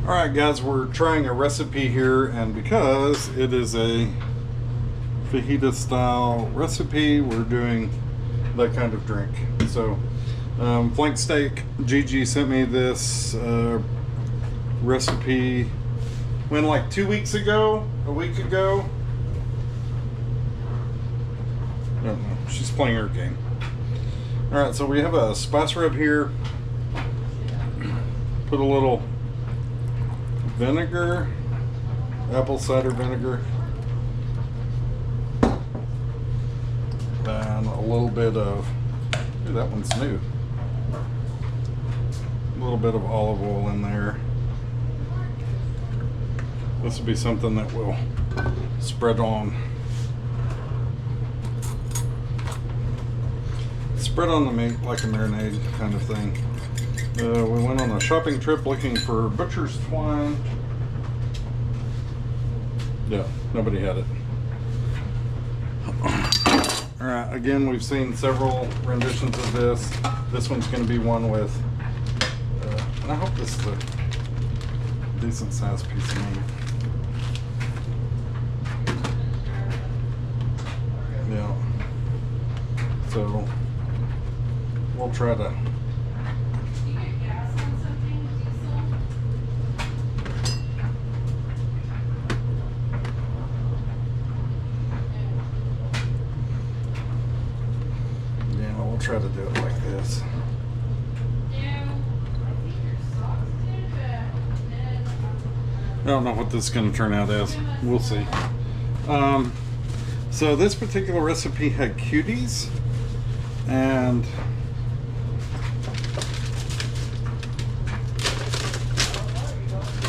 Alright guys, we're trying a recipe here, and because it is a fajita style recipe, we're doing that kind of drink. So flank steak, Gigi sent me this recipe when, like 2 weeks ago, a week ago. I don't know, she's playing her game. Alright, so we have a spice rub here. Put a little vinegar, apple cider vinegar, then a little bit of, ooh, that one's new, a little bit of olive oil in there. This will be something that will spread on the meat like a marinade kind of thing. We went on a shopping trip looking for butcher's twine. Yeah, nobody had it. Alright, again, we've seen several renditions of this. This one's going to be one with, and I hope this is a decent sized piece of meat. Yeah. So, we'll try to try to do it like this. I don't know what this is going to turn out as. We'll see. So this particular recipe had cuties and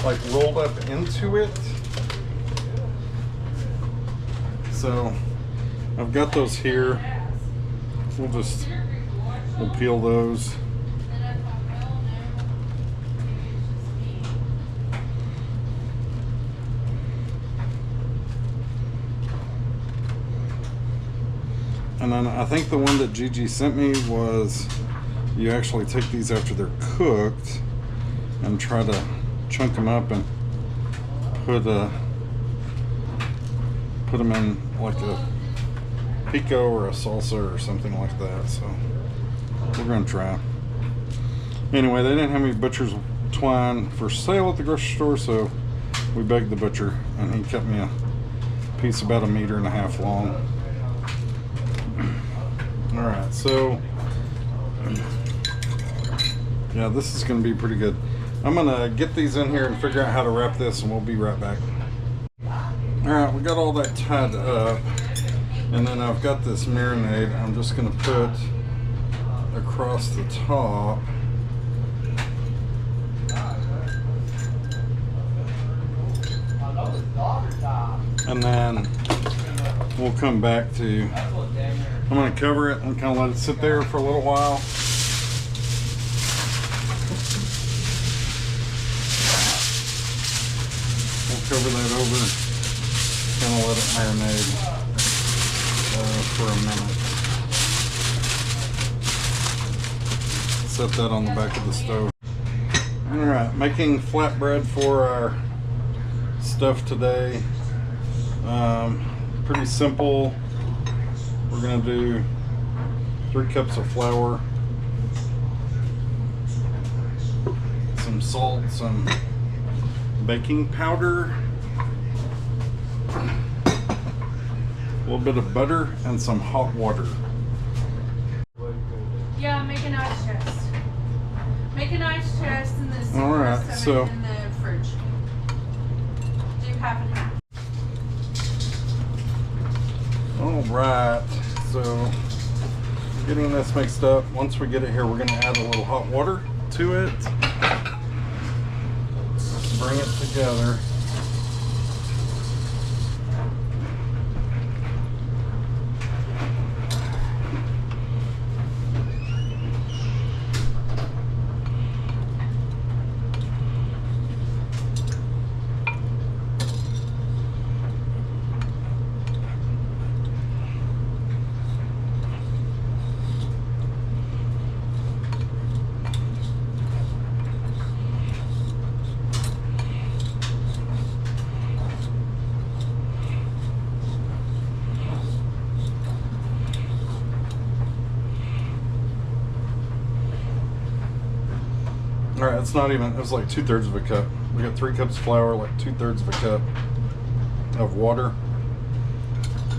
like rolled up into it. So I've got those here. We'll peel those. And then I think the one that Gigi sent me was you actually take these after they're cooked and try to chunk them up and put them in like a pico or a salsa or something like that. So we're gonna try. Anyway, they didn't have any butcher's twine for sale at the grocery store, so we begged the butcher and he cut me a piece about 1.5 meters long. All right, so yeah, this is gonna be pretty good. I'm gonna get these in here and figure out how to wrap this, and we'll be right back. All right, we got all that tied up. And then I've got this marinade I'm just going to put across the top. And then we'll come back to, I'm going to cover it and kind of let it sit there for a little while. We'll cover that over, kind of let it marinate for a minute. Set that on the back of the stove. Alright, making flatbread for our stuff today. Pretty simple. We're going to do 3 cups of flour, some salt, some baking powder, a little bit of butter, and some hot water. Yeah, make an ice chest. Make an ice chest and this. All right, so in the fridge. Do half and half. All right, so getting this mixed up. Once we get it here, we're going to add a little hot water to it. Bring it together. All right, it's not even, it was like 2/3 of a cup. We got 3 cups of flour, like 2/3 of a cup of water.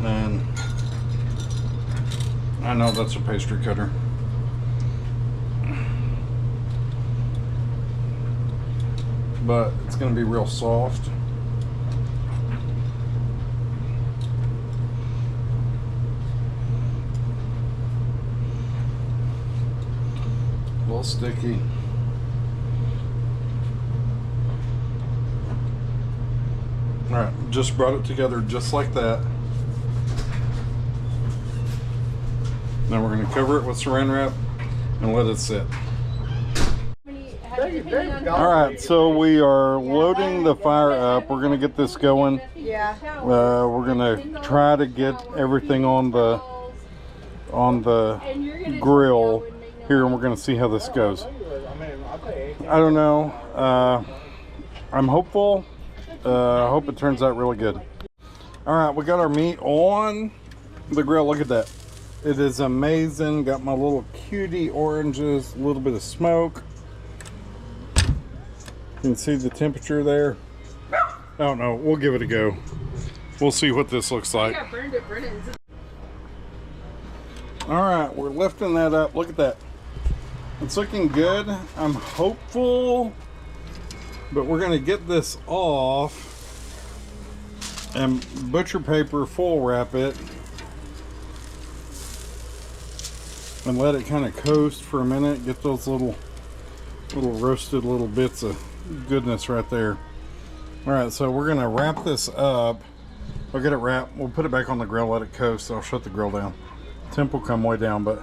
And I know that's a pastry cutter. But it's going to be real soft. A little sticky. All right, just brought it together just like that. Now we're going to cover it with saran wrap and let it sit. All right, so we are loading the fire up. We're going to get this going. Yeah. We're going to try to get everything on the grill here, and we're going to see how this goes. I don't know. I'm hopeful. I hope it turns out really good. All right, we got our meat on the grill. Look at that. It is amazing. Got my little cutie oranges, a little bit of smoke. You can see the temperature there. I don't know. We'll give it a go. We'll see what this looks like. All right, we're lifting that up. Look at that. It's looking good. I'm hopeful, but we're going to get this off and butcher paper full wrap it and let it kind of coast for a minute. Get those little roasted little bits of goodness right there. All right, so we're gonna wrap this up. We'll get it wrapped. We'll put it back on the grill, let it coast. I'll shut the grill down. Temp will come way down, but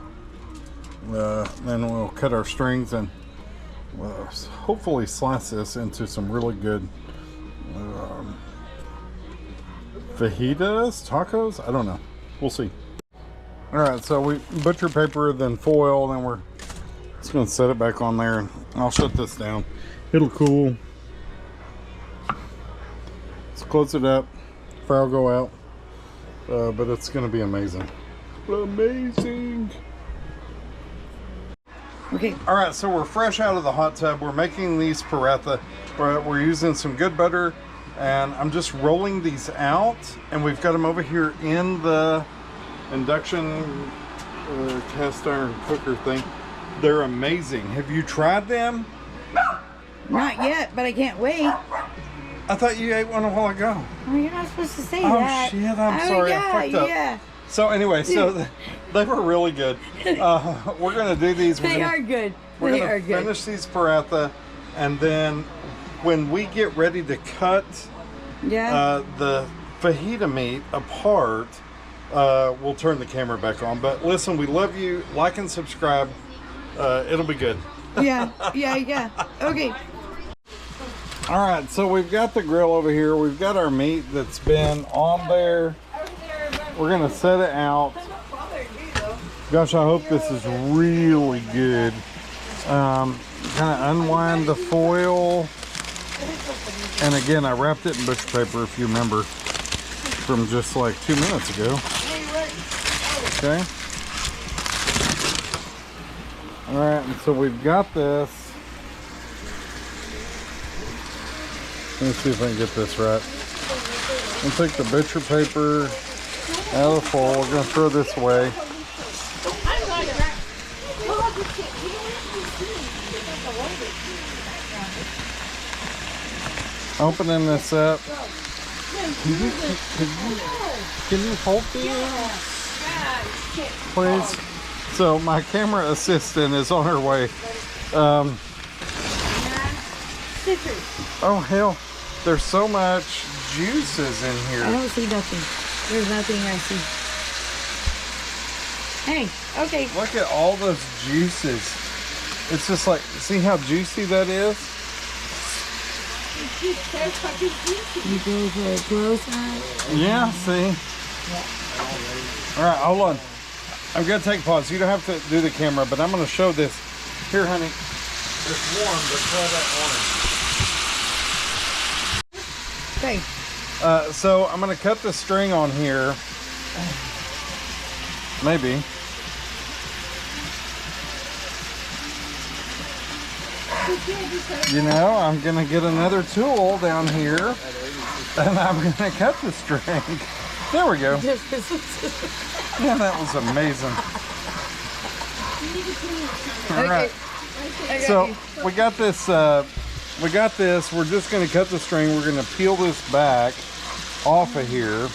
then we'll cut our strings and hopefully slice this into some really good fajitas, tacos. I don't know. We'll see. All right, so we butcher paper, then foil, then we're just gonna set it back on there, and I'll shut this down. It'll cool. Let's close it up. Fire will go out, but it's gonna be amazing. Amazing. Okay. All right, so we're fresh out of the hot tub. We're making these paratha. We're using some good butter, and I'm just rolling these out, and we've got them over here in the induction cast iron cooker thing. They're amazing. Have you tried them? Not yet, but I can't wait. I thought you ate one a while ago. Oh, you're not supposed to say Oh that. shit, I'm sorry. Yeah, I fucked up. yeah. So anyway, they were really good. We're gonna do these. They are good. We're gonna finish these paratha, and then when we get ready to cut the fajita meat apart, we'll turn the camera back on. But listen, we love you. Like and subscribe. It'll be good. Yeah. Okay. All right, so we've got the grill over here. We've got our meat that's been on there. We're gonna set it out. Gosh, I hope this is really good. Kind of unwind the foil. And again, I wrapped it in butcher paper, if you remember, from just like 2 minutes ago. Okay. All right, and so we've got this. Let me see if I can get this right. I'm gonna take the butcher paper out of the foil. We're gonna throw this away. Opening this up. Can you hold these, please? So my camera assistant is on her way. Oh hell, there's so much juices in here. I don't see nothing. There's nothing I see. Hey, okay. Look at all those juices. It's just like, see how juicy that is? You go for a close eye? Yeah, see? All right, hold on. I'm gonna take a pause. You don't have to do the camera, but I'm gonna show this. Here, honey. It's warm, but try that orange. Okay. So I'm gonna cut the string on here. Maybe. you know, I'm gonna get another tool down here, and I'm gonna cut the string. There we go. Yeah, that was amazing. All right. So we got this. We're just gonna cut the string. We're gonna peel this back off of here,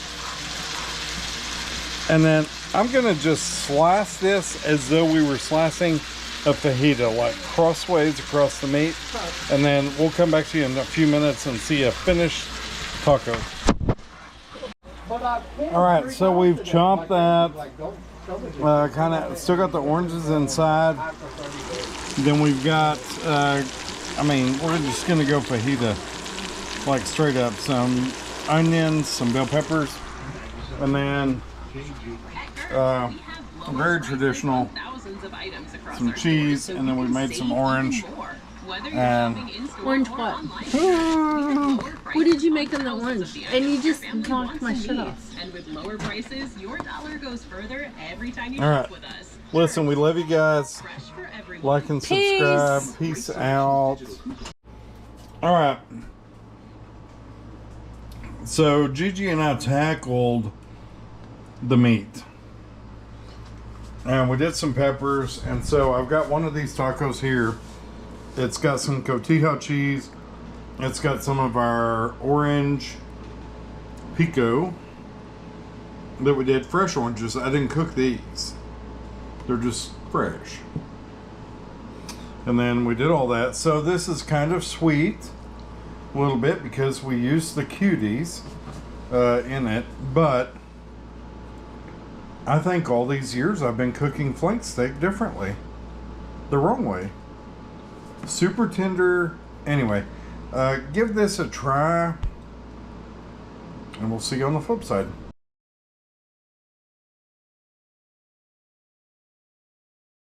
and then I'm gonna just slice this as though we were slicing a fajita, like crossways across the meat, and then we'll come back to you in a few minutes and see a finished taco. All right, so we've chopped that. Kind of still got the oranges inside. Then we've got, I mean, we're just gonna go fajita, like straight up. Some onions, some bell peppers, and then very traditional, some cheese, and then we made some orange. And Orange what? What did you make on the orange? And you just knocked my shit off. And with lower prices, your dollar goes further every time you all shop right, with us. listen, we love you guys. Fresh for everyone. Like and subscribe. Peace out. All right. So Gigi and I tackled the meat, and we did some peppers. And so I've got one of these tacos here. It's got some cotija cheese. It's got some of our orange pico that we did, fresh oranges. I didn't cook these. They're just fresh. And then we did all that. So this is kind of sweet a little bit because we used the cuties in it. But I think all these years I've been cooking flank steak differently. The wrong way. Super tender. Anyway, give this a try. And we'll see you on the flip side.